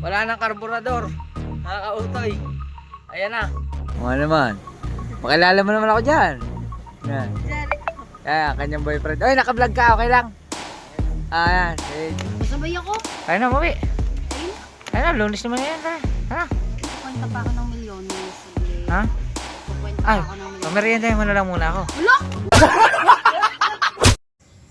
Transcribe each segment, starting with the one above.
Wala nang karburador. Nakakautoy. Ayan na. Mga naman. Makilala mo naman ako dyan. Yan. Yan, kanyang boyfriend. Ay, naka-vlog ka. Okay lang. Ayan. Masabay ako. Kaya na, mami. Kaya na, lunes naman yan. Ha? Kukwenta pa ako ng milyon. Ha? Kukwenta pa Ay, ako ng milyon. mameriendahin mo na lang muna ako. Wala!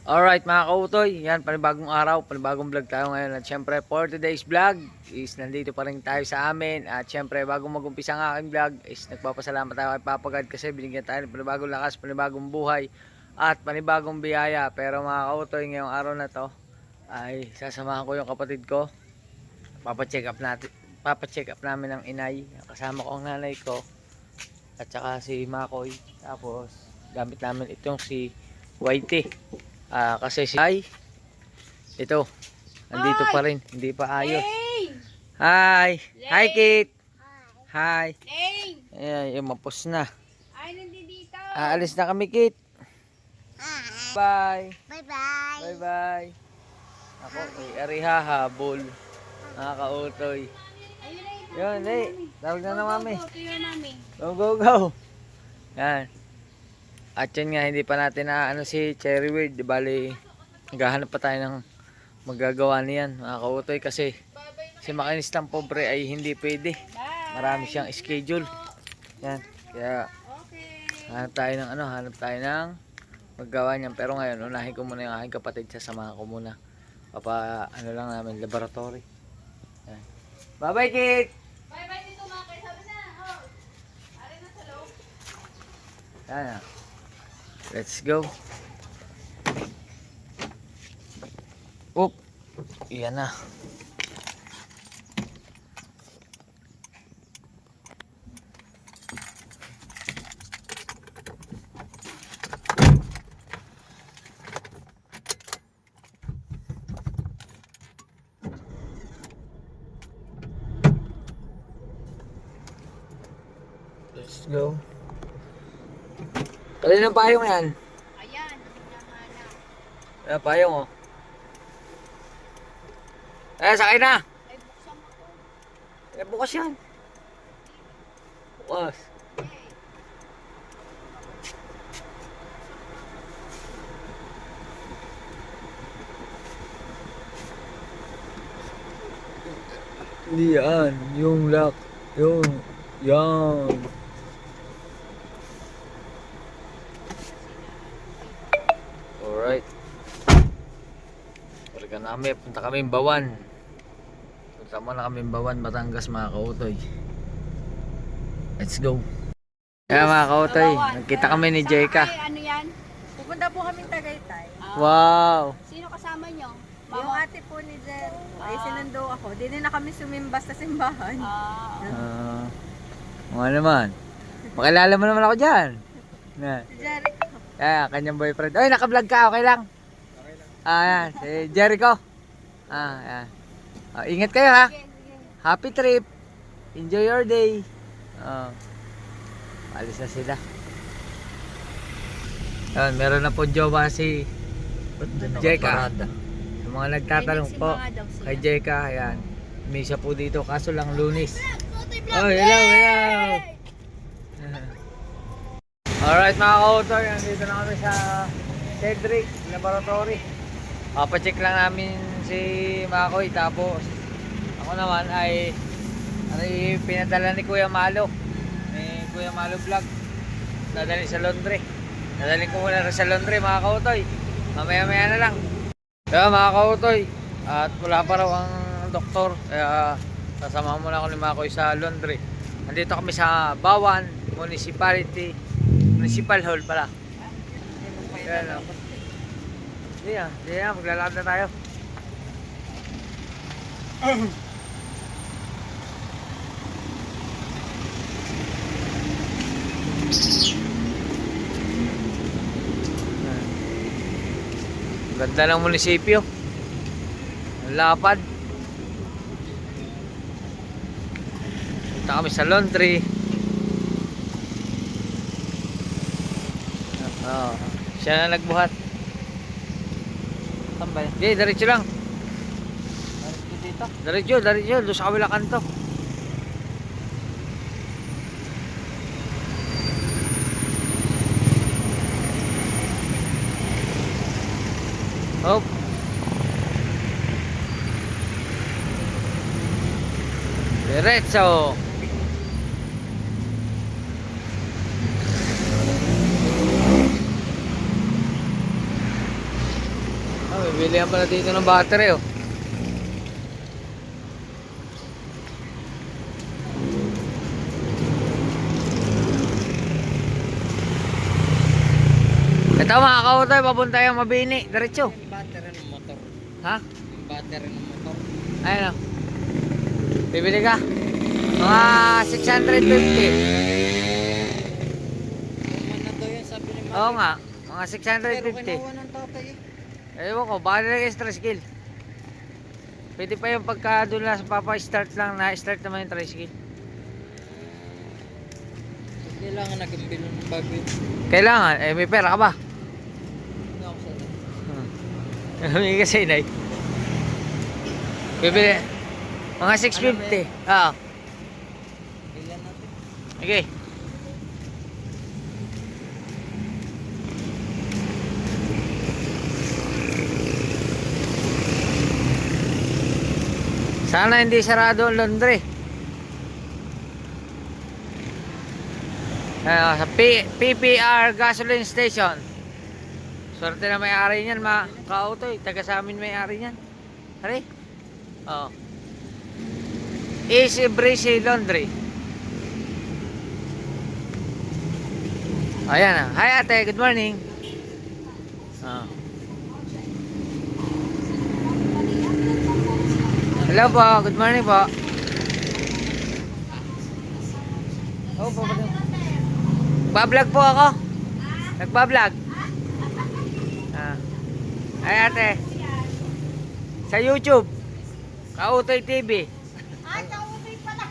Alright mga kautoy, yan panibagong araw, panibagong vlog tayo ngayon. At syempre for today's vlog is nandito pa rin tayo sa amin. At syempre bago mag-umpisa ang aking vlog is nagpapasalamat tayo kay Papa God kasi binigyan tayo ng panibagong lakas, panibagong buhay at panibagong biyaya. Pero mga kautoy, ngayong araw na to ay sasamahan ko yung kapatid ko. Papacheck up namin ang inay. Kasama ko ang nanay ko at saka si Makoy. Tapos gamit namin itong si Whitey. Kasi si Ay, ito, nandito pa rin, hindi pa ayos. Hi! Hi, Kate! Hi! Ayan, yung mapos na. Ay, nandito. Aalis na kami, Kate. Bye! Bye-bye. Bye-bye! Ako, ariha, habol. Nakakautoy. Yun, tawag na mami. Go, go, go! Yan. At yun nga, hindi pa natin na si Cherry Weird. Di bali, naghahanap pa tayo ng magagawa niyan mga kautoy kasi si makinistang pobre ay hindi pwede. Marami siyang schedule. Yan. Kaya hanap tayo ng maggawa niyan. Pero ngayon, unahin ko muna yung aking kapatid. Sasamahan ko muna. Lang namin, laboratory. Yan. Bye-bye, Kate! Bye-bye dito mga kayo. Sabi na. Ari na sa loob. Yan na. Let's go. Oop. Iyan na. Let's go. Alin ang payong yan? Ayan, hinahanap. Ayan payong oh. Ayan, sakay na! Ay, buksan mo ko. Ayan, bukas yan. Bukas. Hindi yan. Yung lock. Yung. Yan. Alright. Talaga namin. Punta kami Bawan. Punta muna kami Bawan, Batangas mga kautoy. Let's go. Kaya mga kautoy, nagkita kami ni Jeka. Ano yan? Pupunta po kami Tagaytay. Wow. Sino kasama nyo? Yung ate po ni Jen, ay sinundo ako. Di na kami sumimbas sa simbahan. Mga naman. Makilala mo naman ako dyan. Na. Si Jericho. Kanyang boyfriend. Ay, naka-vlog ka. Okay lang. Yan. Si Jericho. Yan. Ingat kayo ha. Happy trip. Enjoy your day. Alis na sila. Yan, meron na po jowa si Jeka. Yung mga nagtatanong po kay Jeka. Yan. May isa po dito. Kaso lang lunis. Oh, hello. Alright mga kautoy, nandito na kami sa Cedric Laboratory. Papacheck lang namin si Makoy. Tapos ako naman ay pinadala ni Kuya Malo. Ni Kuya Malo Vlog. Dadalhin sa laundry. Dadalhin ko muna sa laundry mga kautoy. Mamaya na lang. Kaya mga kautoy, at wala pa raw ang doktor. Kaya sasamahan muna ako ni Makoy sa laundry. Nandito kami sa Bawan Municipal Hall pala. Ayan o. Hindi na, maglalakad na tayo. Ganda ng munisipyo. Ang lapad. Punta kami sa laundry. Siya na nagbuhat. Tambay. Diretso lang. kanto. Diretso, doon sa kabilang kanto. Hop. Diretso. Bibilihan pala dito ng battery oh. Ito mga kautoy, papunta yung Mabini, diretso. Yung battery ng motor. Ha? Yung battery ng motor. Ayun oh. Bibili ka? Mga 650. Kuman na daw yan, sabi ni Mami. Oo nga, mga Pero 650. kinuha ng tatay eh. Ewan ko, baka nilagay extra skill. Pwede pa yung pagka doon lang sa papa-start lang, na-start naman yung tricycle. Kailangan nag-bill ng bago yun. Kailangan, may pera ka ba? Hindi ako sa May kasi inay. Bibili. Mga 650. Oo. Bilan natin. Okay. Sana hindi sarado ang laundry. Sa PPR gasoline station. Swerte na may-ari niyan, mga kautoy. Taga sa amin may-ari niyan. Hari? Oo. Easy Breezy Laundry. Ayan ah. Hi ate, good morning. Oh. Hello po, good morning po. Oh, po. Nagbablog po ako. Nagbablog. Ah. Hi ate. Sa YouTube. Kautoy TV. Ay, kautoy pala.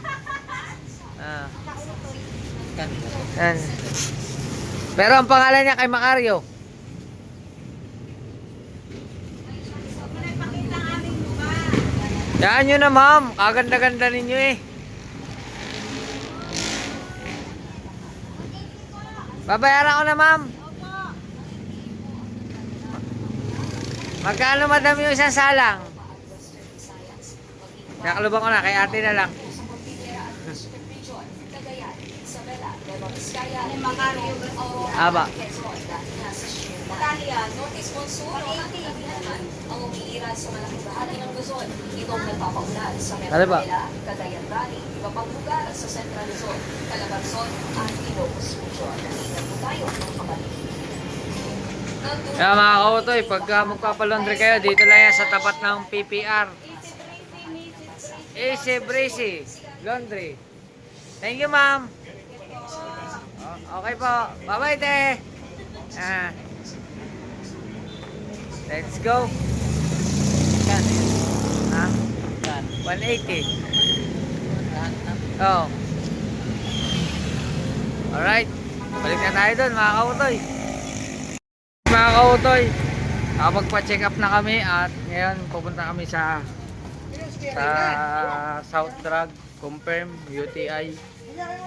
Ah. Kanto. Yan. Pero ang pangalan niya kay Macario. Yan nyo na ma'am. Kaganda-ganda ninyo eh. Babayaran ko na ma'am. Magkano madam yung isang salang? Nakalubang ko na. Kay ate na lang. Aba. Italia, Norte Monsuno at naman ang umiiral sa malaking bahagi ng Luzon. Itong nagpapaulan sa Ano ba? Metro Manila, Cagayan Valley, iba pang lugar sa Central Luzon, Calabarzon at Ilocos Region. Nakita po tayo ng kabalik. Kaya mga kautoy, pagka magpapalaundry kayo, dito lang yan sa tapat ng PPR. Easy Breezy Laundry. Thank you ma'am. Okay po. Bye-bye te. Ah. Let's go. Kan. Ha? Kan. 180. Lahat na. Oh. Alright. Balik na tayo doon mga kautoy. Mga kautoy, nakapagpa-check up na kami at ngayon pupunta kami sa South Drug. Confirm UTI.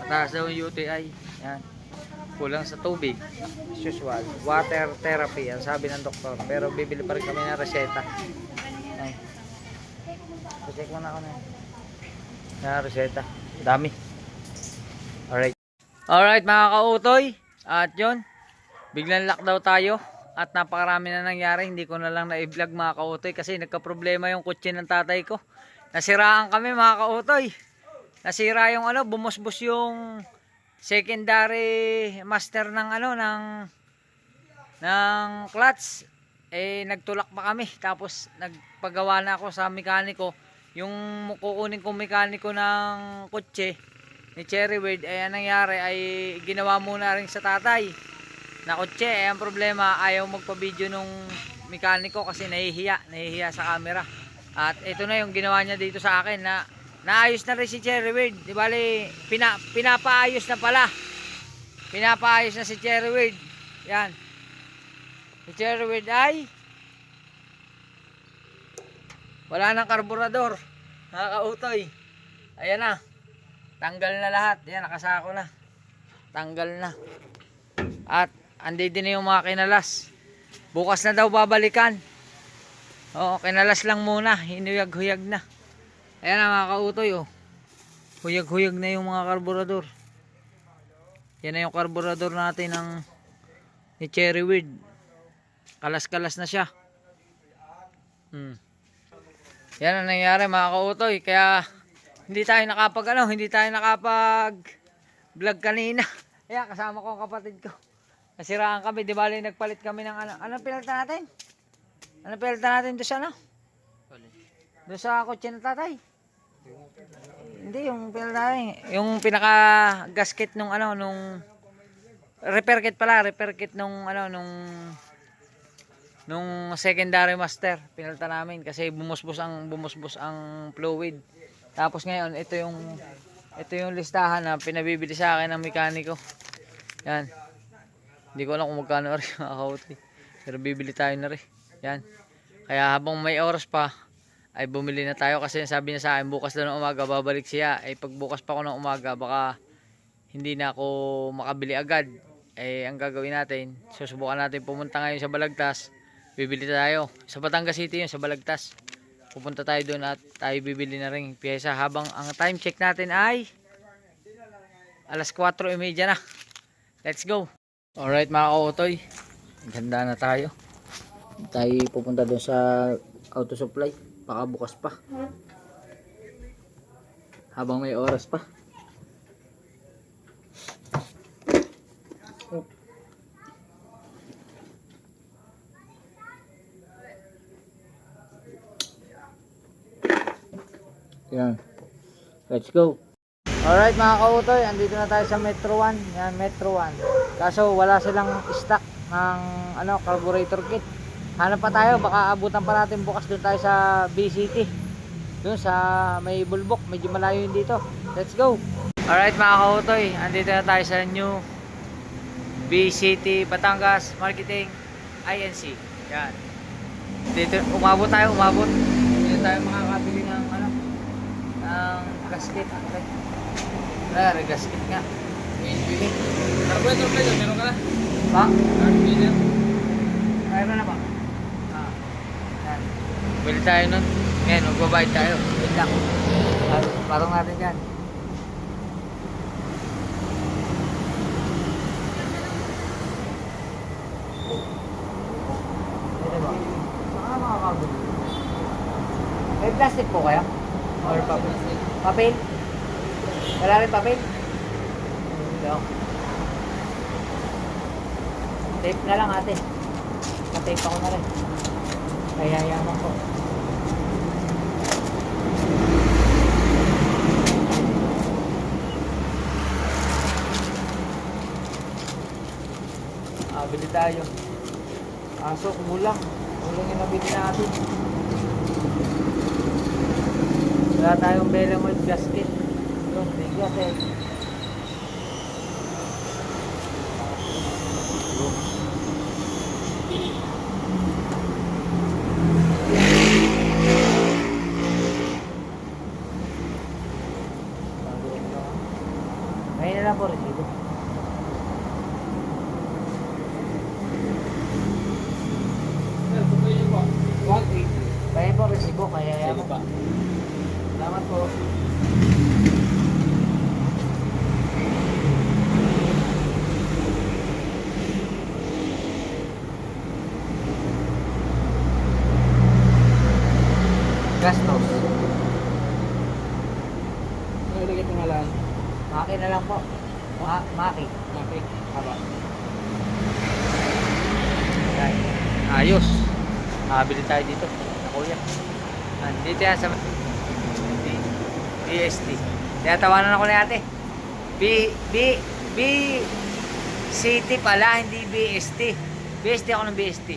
Mataas daw yung UTI. Yan. Kulang sa tubig. As usual. Water therapy. Ang sabi ng doktor. Pero bibili pa rin kami ng reseta. Ay. Check mo na ako na. Na reseta. Dami. Alright. Alright mga kautoy. At yun. Biglang lockdown tayo. At napakarami na nangyari. Hindi ko na lang na-vlog mga kautoy. Kasi nagka-problema yung kutsi ng tatay ko. Nasiraan kami mga kautoy. Nasira yung ano. Bumusbus yung secondary master ng ano ng clutch. Nagtulak pa kami, tapos nagpagawa na ako sa mekaniko. Yung kukunin kong mekaniko ng kotse ni Cherryword, ang nangyari ay ginawa muna rin sa tatay na kotse. Ang problema, ayaw magpa-video nung mekaniko kasi nahihiya sa camera. At ito na yung ginawa niya dito sa akin, na naayos na rin si Cherryword. Di bali, pinapaayos na pala. Pinapaayos na si Cherryword. Yan. Si Cherryword ay wala nang karburador. Mga kautoy. Ayan na. Tanggal na lahat. Ayan, nakasako na. Tanggal na. At andito na yung mga kinalas. Bukas na daw babalikan. Oo, kinalas lang muna. Hinuyag-huyag na. Ayan na mga kautoy. Oh. Huyag-huyag na yung mga karburador. Yan na yung karburador natin ni Cherryweed. Kalas-kalas na siya. Yan ang nangyari mga kautoy. Kaya hindi tayo nakapag vlog kanina. Ayan, kasama ko ang kapatid ko. Nasiraan kami, di bali nagpalit kami ng ano. Anong pinalitan natin? Anong pinalitan natin doon sa ano? Doon sa kotse ng tatay. Hindi, yung pinalitan natin. Yung pinaka gasket nung repair kit nung nung secondary master. Pinalitan namin kasi bumusbos ang fluid. Tapos ngayon, ito yung listahan na pinabibili sa akin ng mekaniko. Yan. Hindi ko alam kung magkano rin mga kautoy. Pero bibili tayo na rin. Yan. Kaya habang may oras pa, ay bumili na tayo kasi sabi niya sa akin, bukas daw ng umaga babalik siya. Ay pagbukas pa ako ng umaga, baka hindi na ako makabili agad. Eh ang gagawin natin, susubukan natin pumunta ngayon sa Balagtas. Bibili tayo. Sa Batangas City yun, sa Balagtas. Pupunta tayo doon at tayo bibili na rin pyesa. Habang ang time check natin ay alas 4:30 na. Let's go! Alright mga kautoy, ganda na tayo. Tayo pupunta doon sa auto supply. Baka bukas pa. Habang may oras pa. Yan. Let's go. Alright mga kautoy, andito na tayo sa Metro 1. Yan, Metro 1. Kaso wala silang stock ng carburetor kit. Hanap pa tayo, baka abutan pa natin bukas doon tayo sa BCT. Doon sa may bulbok, medyo malayo yun dito. Let's go. Alright mga kautoy, andito na tayo sa new BCT Batangas Marketing INC. Yan. Dito, umabot tayo. Dito tayo makakabili ng gasket. Gasket nga. Carburetor plate, meron ka na? Pa? Carburetor. Mayroon na ba? Yan. Bili tayo nun. Ngayon, magbabayad tayo. Wait lang. Parang natin yan. Pwede ba? Saka makakabili. May plastic po kaya? Or papel? Papel? Wala rin papel? Hindi. Tape na lang ate. Tape ako na rin. Kaya yaman ko. Bili tayo. Aso, kulang. Kulang yung nabili natin. Wala tayong Belemont gasket. Yung bigas eh. Ngayon na lang po resibo. Ngayon po resibo, kaya yaman pa. Salamat po. Gastos. Ano ilagay pangalan? Maki na lang po. Maki. Maki. Haba. Yan. Ayos. Makabili tayo dito. Na kuya. Dito yan sa BST. Kaya tawanan ako ni ate. City pala, hindi BST. BST ako ng BST.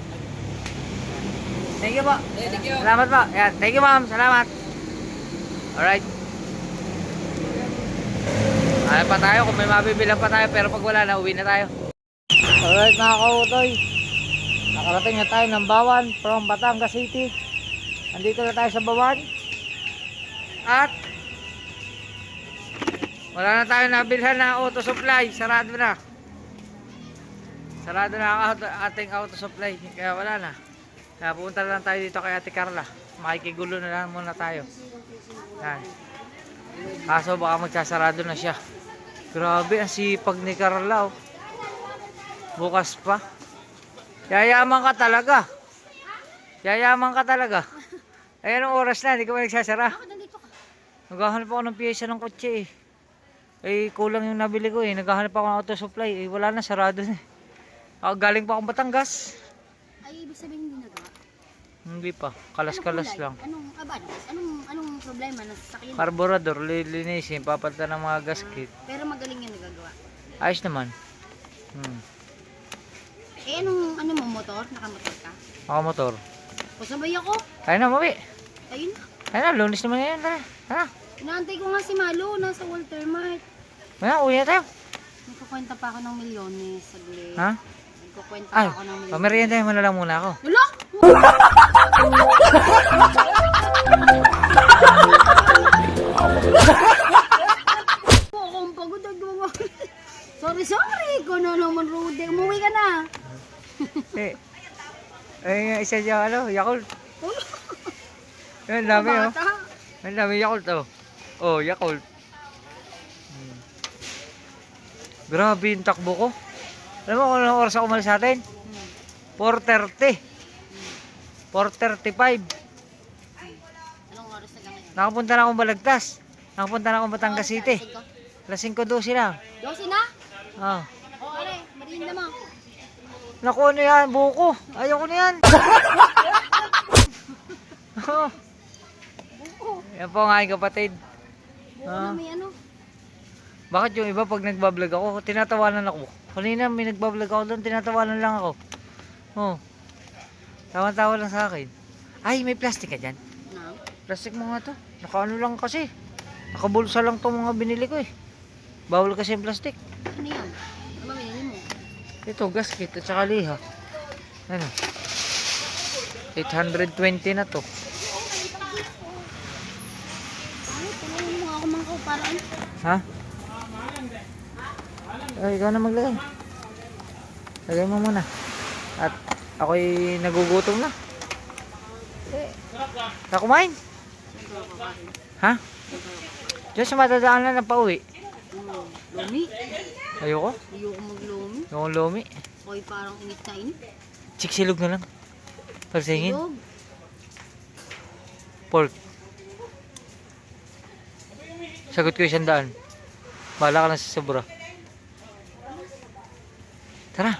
Thank you po. Thank you. Salamat po. Yan. Thank you ma'am. Salamat. Alright. Ano pa tayo kung may mabibilang pa tayo, pero pag wala na, uwi na tayo. Alright mga kautoy, nakarating na tayo ng Bawan from Batangas City. Andito na tayo sa Bawan. At wala na tayo nabilhan na auto supply. Sarado na. Sarado na ang ating auto supply. Kaya wala na. Kaya pupunta lang tayo dito kay Ate Carla. Makikigulo na lang muna tayo. Yan. Kaso baka magsasarado na siya. Grabe ang sipag ni Carla, oh. Bukas pa. Yayaman ka talaga. Yayaman ka talaga. Ayan ang oras na, hindi ka ba nagsasara? Naghahanap ako ng piyesa ng kotse eh. Eh kulang yung nabili ko eh. Naghahanap ako ng auto supply eh. Wala na, sarado na eh. Galing pa akong Batangas. Ay, ibig sabihin hindi nagawa. Hindi pa, kalas-kalas lang. Anong problema na sasakyan? Carburetor, lilinisin, papalitan ng mga gasket. Pero magaling yan nagagawa. Ayos naman. Eh, ano mo, motor? Nakamotor ka? Ako motor. Pasabay ako. Kaya na, mami. Ayun na. Kaya na, lunes naman ngayon. Tara, tara. Inaantay ko nga si Malo, nasa Walter Mart. Maya, uwi na tayo. Nagkukwenta pa ako ng milyones, saglit. Ha? Nagkukwenta Ay, pa ako ng milyones. pamerienda mo na lang muna ako. Wala! Akong pagod ang gawa. Sorry ko na naman, Rudy. Umuwi ka na. Isa dyan, Yakult. Ang dami, oh. Bata. Ang dami Yakult, oh. Oh, Yakult. Grabe yung takbo ko. Alam mo kung anong oras ako umalis sa atin? 4:30. 4:35. Anong oras na ngayon? Nakapunta na akong Balagtas. Nakapunta na akong Batangas City. Alas 5:12 lang. 12 na? Ah. O, are, merienda mo. Naku, ano yan? Buko. Ayoko na yan. Oh. Buko. Yan po ang aking kapatid. Buko na may ano. Bakit yung iba pag nagbablog ako, tinatawanan ako. Kanina may nagbablog ako doon, tinatawanan lang ako. Oh. Tawa-tawa lang sa akin. Ay, may plastic ka dyan. Na? Plastic mo nga to. Nakaano lang kasi. Nakabulsa lang to mga binili ko eh. Bawal kasi yung plastic. Ano yan? Ano mamili mo? Ito, gasket at saka liha. Ano? 820 na to. Ay, tulungan mo nga ako mga kauparaan. Ha? Ay, ikaw na maglagay. Lagay mo muna. At ako'y nagugutom na. Na kumain? Ha? Diyan sa matadaanan na pauwi. Lumi? Ayoko. Ayoko maglumi. Yung lumi. Ako'y parang init na init. Chiksilog na lang. Parsingin. Silog. Pork. Sagot ko 100. Bahala ka lang sa sobra. Tara.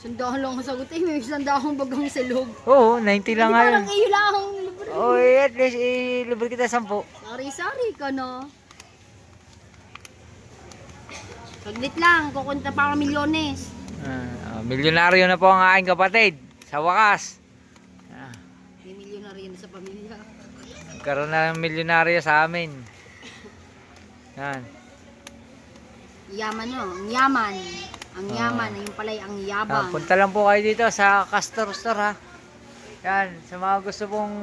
Sandahan lang ang sagot eh. May sandahan bagang silog. Oo, 90 lang nga yun. Parang iyo lang ang libre. Oo, at least ilibre kita 10. Sari-sari ka na. Saglit lang. Kukunta pa ako milyones. Milyonaryo na po ang aking kapatid. Sa wakas. May milyonaryo na sa pamilya. Karoon na ng milyonaryo sa amin. Yan. Yaman no. Ang yaman. Ang yaman. Yung pala'y ang yabang. Punta lang po kayo dito sa Castor Store ha. Yan. Sa mga gusto pong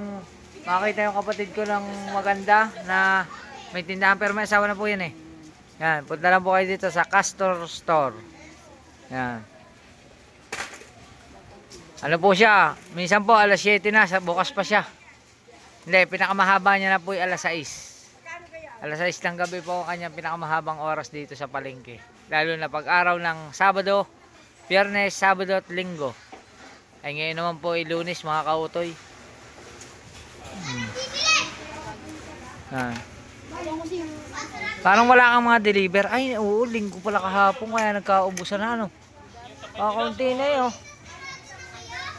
makita yung kapatid ko ng maganda na may tindahan pero may asawa na po yan eh. Yan. Punta lang po kayo dito sa Castor Store. Yan. Ano po siya? Minsan po alas 7 na. Bukas pa siya. Hindi. Pinakamahaba niya na po ay alas 6. Alas 6 ng gabi po kanyang pinakamahabang oras dito sa palengke. Lalo na pag araw ng Sabado, Biyernes, Sabado at Linggo. Ay ngayon naman po ay Lunes mga kautoy. Parang wala kang mga deliver. Ay oo, Linggo pala kahapon kaya nagkaubusan na ano. Kakaunti na yun.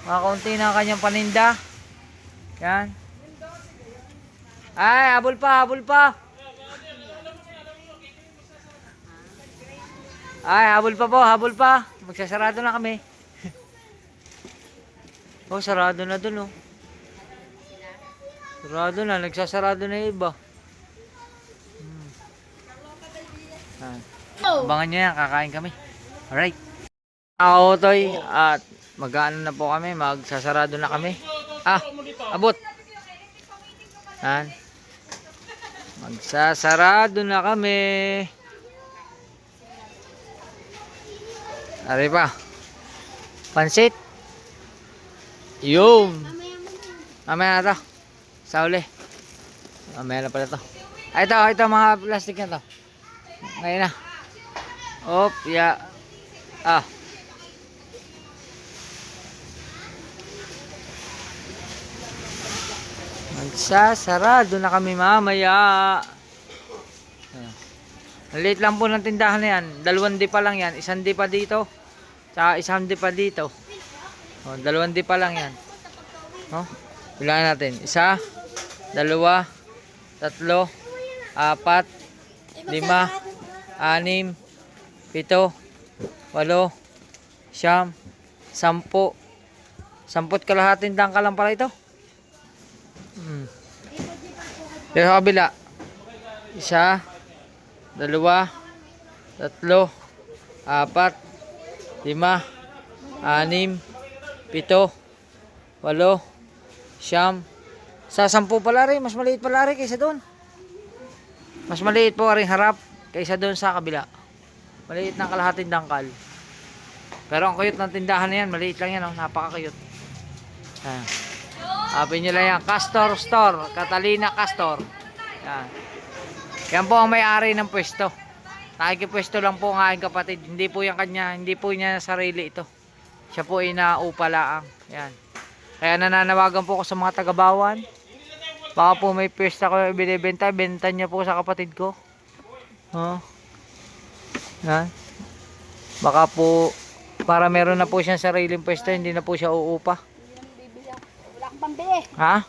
Kakaunti na ang kanyang paninda. Yan. Ay, habol pa, habol pa. Ay, habol pa po, habol pa. Magsasarado na kami. Oh, sarado na dun, oh. Sarado na, nagsasarado na yung iba. Abangan nyo yan, kakain kami. Alright. Ako, Toy, at mag-ano na po kami, magsasarado na kami. Ah, abot. Yan. Magsasarado na kami. Ari pa. Pansit. Yung. Mamaya na to. Sa uli. Mamaya na pala to. Ay, ito mga plastic na to. Ngayon na. Op, ya. Ah. Magsasarado na kami mamaya. Maliit lang po ng tindahan na yan. 2 di pa lang yan. 1 di pa dito. Tsaka 1 di pa dito. O, 2 di pa lang yan. O, bilangin natin. 1, 2, 3, 4, 5, 6, 7, 8, 7, 8, 10. 10 kalahating dangka lang pala ito. Pero sa kabila. 1, 2, 3, 4, 5, 6, 7, 8, 9, sa 10 pala rin. Mas maliit pala rin kaysa doon. Mas maliit po rin harap kaysa doon sa kabila. Maliit ng kalahating dangkal. Pero ang cute ng tindahan na yan. Maliit lang yan. Oh. Napaka-cute. Happy nyo lang yan. Castor Store. Catalina Castor. Yan. Yan po ang may-ari ng pwesto. Nakikipwesto lang po ang aking kapatid. Hindi po yung kanya. Hindi po niya sarili ito. Siya po ay naupa laang. Yan. Kaya nananawagan po ako sa mga taga-Bawan. Baka po may pwesto ko ibinibenta. Benta niya po sa kapatid ko. Oh. Yan. Baka po para meron na po siyang sariling pwesto. Hindi na po siya uupa. Wala kang pambili. Ha?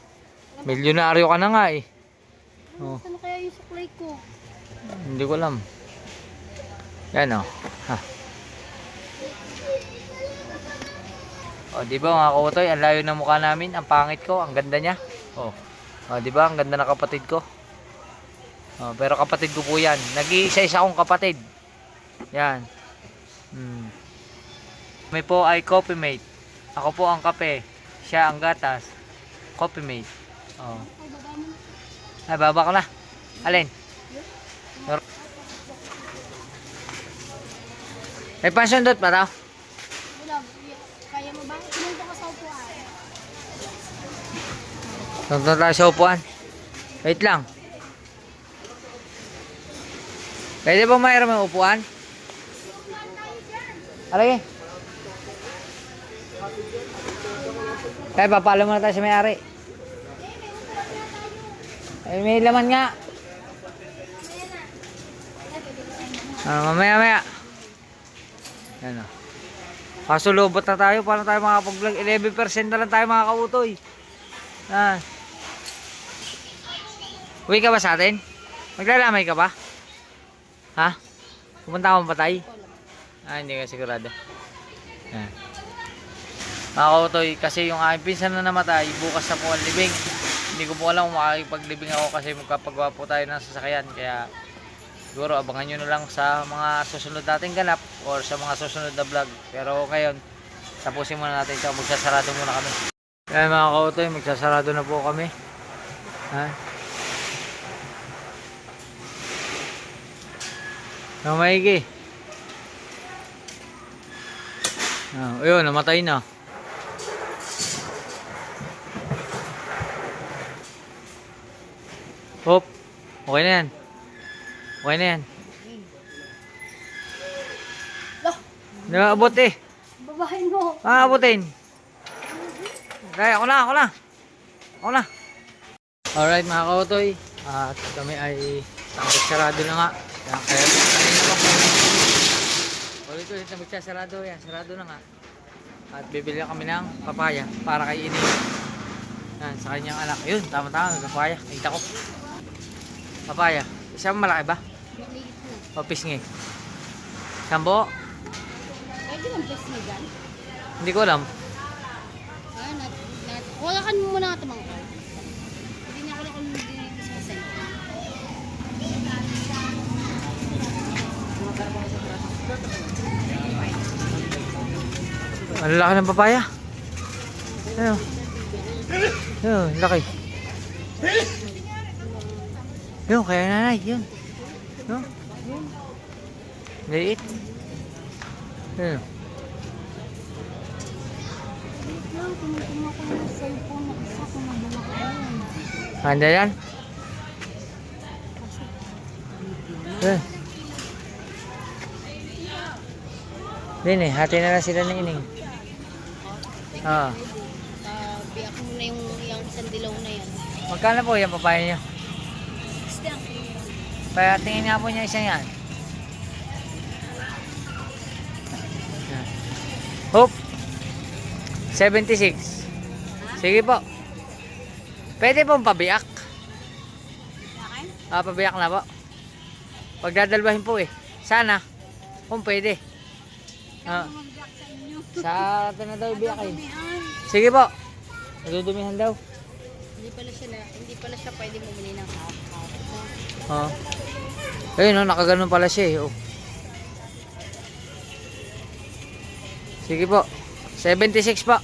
Milyonaryo ka na nga eh. Oh. Ano kaya yung suklay ko? Hindi ko alam. Yan o. Ha. O, di ba mga kautoy, ang layo ng mukha namin, ang pangit ko, ang ganda niya. O, di ba, ang ganda ng kapatid ko. O, pero kapatid ko po yan. Nag-iisa-isa akong kapatid. Yan. May po ay coffee mate. Ako po ang kape. Siya ang gatas. Coffee mate. O. Ay, baba ko na. Alin? May pansundot pa daw? Wala. Kaya mo ba? Pinunta ka sa upuan. Tunto tayo sa upuan. Wait lang. Pwede ba mayroon may upuan? Alay. Kaya papalo muna tayo sa may-ari. Ay, may laman nga. Mamaya. Yan o. Kasulubot na tayo para tayo makapag-vlog. 11% na lang tayo mga kautoy. Uwi ka ba sa atin? Maglalamay ka ba? Ha? Pupunta ka patay? Hindi ka sigurado. Yan. Mga kautoy, kasi yung aking pinsan na namatay, bukas na po ang libing. Hindi ko po alam kung makakipaglibing ako kasi magkapagawa po tayo ng sasakyan. Kaya siguro abangan nyo na lang sa mga susunod nating ganap or sa mga susunod na vlog. Pero ngayon, tapusin muna natin ito. Magsasarado muna kami. Kaya mga kautoy, magsasarado na po kami. Ha? Namaigi. Ayun, namatay na. Hop. Okay na yan. Okay na yan. Naabot eh. Babahin mo. Abutin. Kaya ako na. Alright mga kautoy. At kami ay nagsasarado na nga. Kaya kanina pa po. Ulit nagsasarado. Yan, sarado na nga. At bibili kami ng papaya para kay Ini. Yan, sa kanyang anak. Yun, tama-tama. Papaya. Nakita ko. Papaya. Isang malaki ba? O pisngi? Sambo? Pwede bang best na dyan? Hindi ko alam. Wala ka mo muna ito mga ka. Hindi niya ako na kung hindi sa sento. Ang laki ng papaya. Ayun. Ayun, laki. Yun, kaya nanay, yun. No? Liit. Yun. Wait lang, tumutunga ko yung cellphone na isa kung nadala ko yun. Handa yan? Yun. Din eh, hati na lang sila ng ining. Ah. Biyak mo na yung isang dilaw na yan. Magkano po yung papaya niyo? Isda. Kaya tingin nga po niya isang yan. Hope. 76. Sige po. Pwede pong pabiyak. Ah, pabiyak na po. Pagdadalbahin po eh. Sana. Kung pwede. Ah. Sa atin na daw biyak eh. Sige po. Nadudumihan daw. Hindi pala siya pwede bumili ng half. Oh. Ayun oh, nakaganon pala siya eh. Oh. Sige po. 76 po.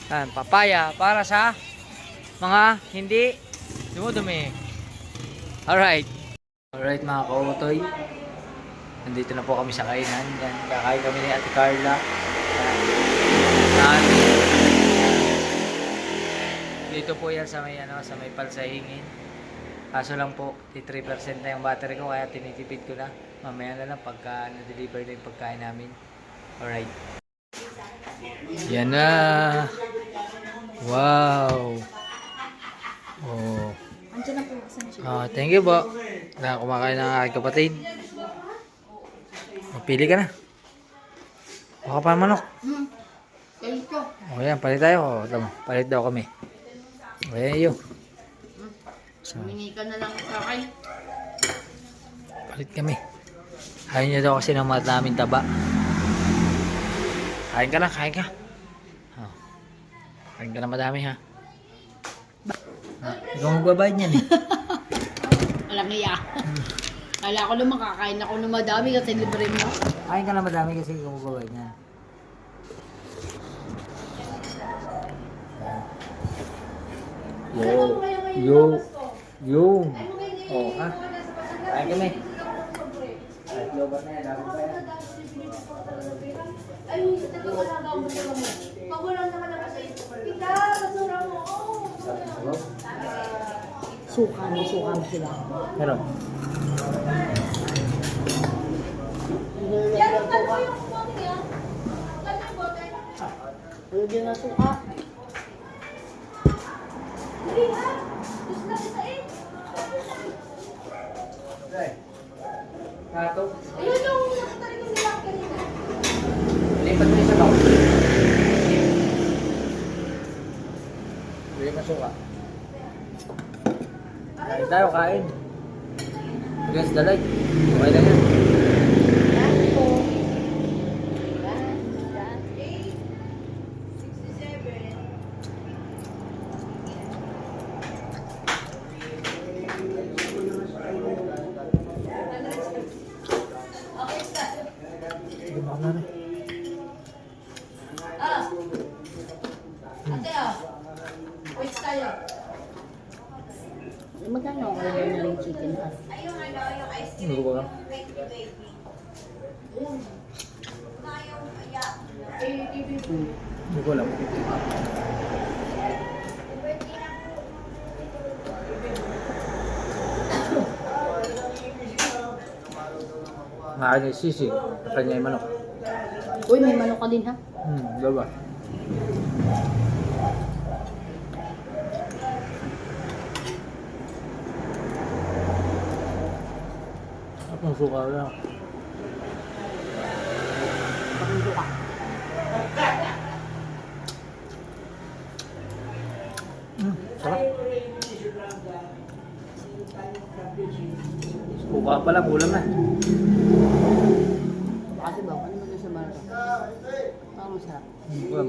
Yan, papaya para sa mga hindi dumudumi. Alright. Alright mga kautoy. Nandito na po kami sa kainan. Yan, kakain kami ni Ate Carla. Yan. Dito po yan sa may sa may palsahingin. Kaso lang po, 3% na yung battery ko kaya tinitipid ko na. Mamaya na lang pagka na-deliver na yung pagkain namin. Alright. Yan na. Wow. Oh. Andiyan na po isang chip. Oh, thank you po. Na kumakain ng aking kapatid. Pili ka na. Baka pa manok. Thank you. O yan, palit tayo. O, tama, palit daw kami. O yan yun. Humingi ka na lang sa akin. Palit kami. Ayaw niya daw kasi ng madaming taba. Kain ka na, kain ka. O. Kain ka na madami ha. Ikaw magbabayad niyan eh. Alam niya. Kala ko naman kakain ako ng madami kasi libre mo. Kain ka na madami kasi ikaw magbabayad niyan. Yo. Oh, ha? Kain kami. Ay, lobat na yan. Dapat pa yan. Suka mo sila. Pero, Pwede na suka. kato. Lipat mo isa ba? Bili masuka. Kain tayo, kain. Against the light. Okay lang yan. Magkano ang order na yung chicken ha? Ano ba? Hindi ko alam. Maano yung sisig. Kanya yung manok. Uy, may manok ka din ha? Dalawa. Ang suka lang. Bakit suka? Sarap. Suka pala, ulam na. Kasi ba, ano ba sa marka? Parang masarap. Ulam,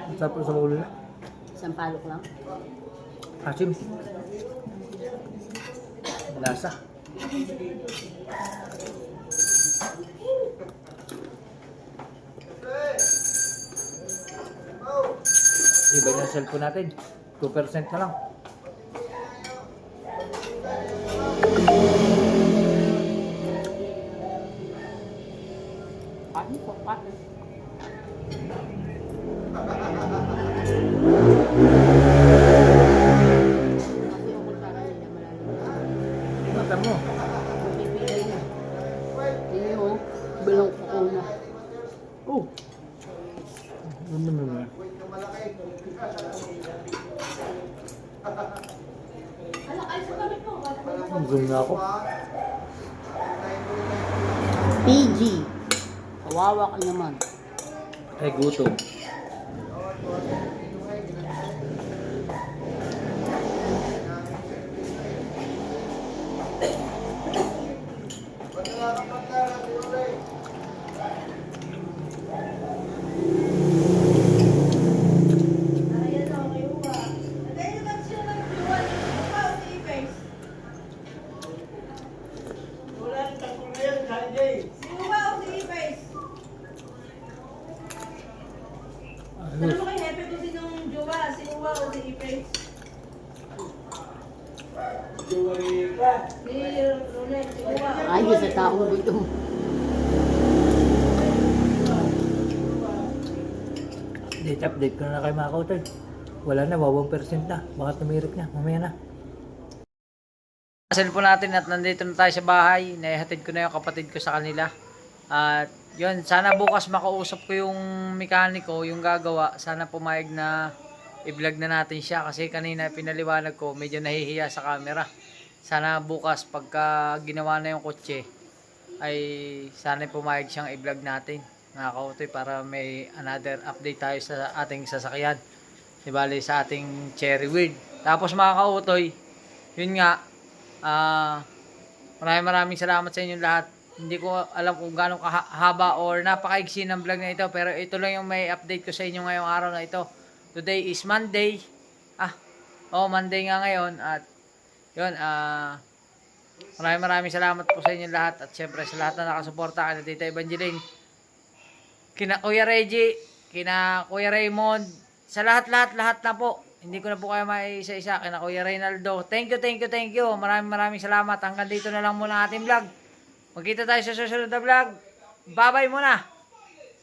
masarap sa ulo na. Isang palok lang. Asim. Lasa. Iba na cellphone natin. 2% na lang. mo. Pipilay na. Hindi oh. Bilong ko na. Oh. Ano. Zoom na ako. PG. Kawawa ka naman. Ay, gutom. Ano mo kay Hepe kung sinong jowa? Si Uwa o si Ipe? Si Ronet, si Uwa. Ayos sa taong gutom. Update ko na kay mga kautoy. Wala na, 1% na. Baka tumirik na, mamaya na. Cellphone natin at nandito na tayo sa bahay. Naihatid ko na yung kapatid ko sa kanila. At yun, sana bukas makausap ko yung mekaniko, yung gagawa. Sana pumayag na i-vlog na natin siya kasi kanina pinaliwanag ko, medyo nahihiya sa camera. Sana bukas pagka ginawa na yung kotse ay sana pumayag siyang i-vlog natin. Mga kautoy, para may another update tayo sa ating sasakyan. Bali sa ating Cherry Weird. Tapos mga kautoy, yun nga, maraming salamat sa inyong lahat. Hindi ko alam kung gaano kahaba or napakaigsi ng vlog na ito, pero ito lang yung may update ko sa inyo ngayong araw na ito. Today is Monday. Monday nga ngayon. At yun, maraming salamat po sa inyong lahat. At syempre sa lahat na nakasuporta kay Tita Evangeline, kina Kuya Reggie, kina Kuya Raymond, sa lahat na po. Hindi ko na po kayo maisa-isa. Kina Kuya Reynaldo. Thank you. Maraming salamat. Hanggang dito na lang muna ating vlog. Magkita tayo sa susunod na vlog. Bye-bye muna.